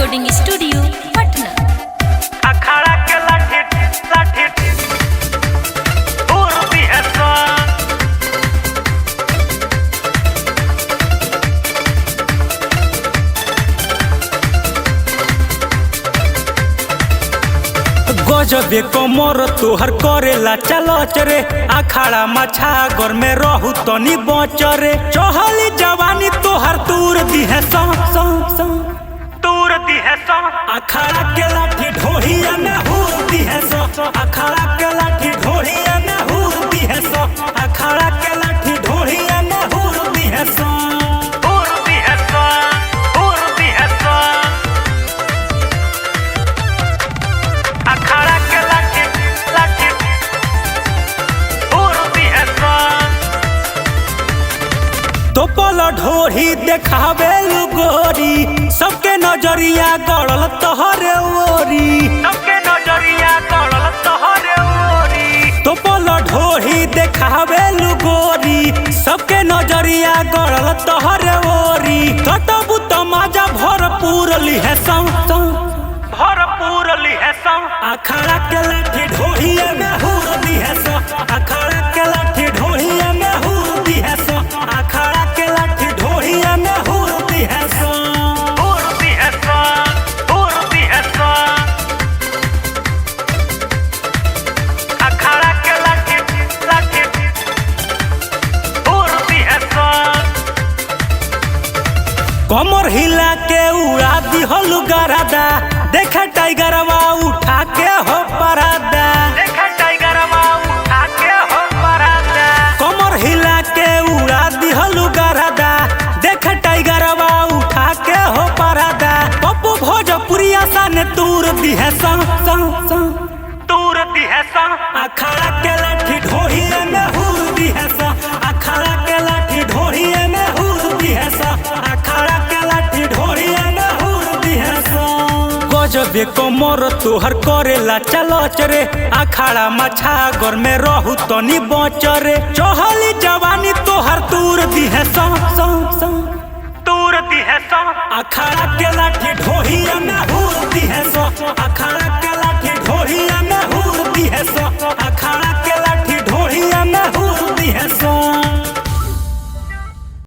Recording studio Patna. अखाड़ा के लाठी लाठी दूर भी है स्वान। गजबे कमर तोहर करेला चलच रे, अखाड़ा मछागर में रहू तनी बच रे। चहली जवानी तोहर दूर दी है दूर दी है सौ। अखाड़ा के लाठी ढोहिया में हूर दी है सौ। अखाड़ा के लाठी ढोहिया में हूर दी है सौ। अखाड़ा के लाठी ढोहिया में हूर दी है सौ। दूर दी है स्वान, दूर दी है स्वान। अखाड़ा के लाठी लाठी दूर दी है स्वान। तो पल ढोरी देखावे गोरी, सबके नजरिया गड़ल तोहरे ओरी। सबके नजरिया गड़ल तोहरे ओरी। तो पल ढोरी देखावे गोरी, सबके नजरिया गड़ल तोहरे ओरी। कटबू तमाजा भरपूर लिहे सौ भरपूर ली है सौ। अखाड़ा के लाठी ढोहिया में हूर दी है सौ। अखाड़ा के लाठी ढोहिया में हूर दी है सौ। अखाड़ा के लाठी ढोहिया में हूर दी है सौ। दूर दी है स्वान, दूर दी है स्वान। अखाड़ा के लाठी लाठी दूर दी है स्वान। कमर हिला के उड़ा दी हलु गरादा, देखे टाइगरवा उठा के हो परादा। देखा टाइगरवा उठा के हो परादा। कमर हिला के उड़ा दी हलु गरादा, देखे टाइगरवा उठा के हो परादा। पप्पू भोजपुरिया सन दूर दी है सौ। दूर दी है सौ। अखाड़ा के लाठी ढोहिया में हूर दी है सौ। अखाड़ा के लाठी ढोहिया में हूर दी है सौ। अखाड़ा के लाठी ढोहिया में हूर दी है सौ। गजबे कमर तोहर करेला चलच रे, अखाड़ा मछागर में रहू तनी बच रे। चहली जवानी तोहर दूर दी है सौ। दूर दी है सौ। अखाड़ा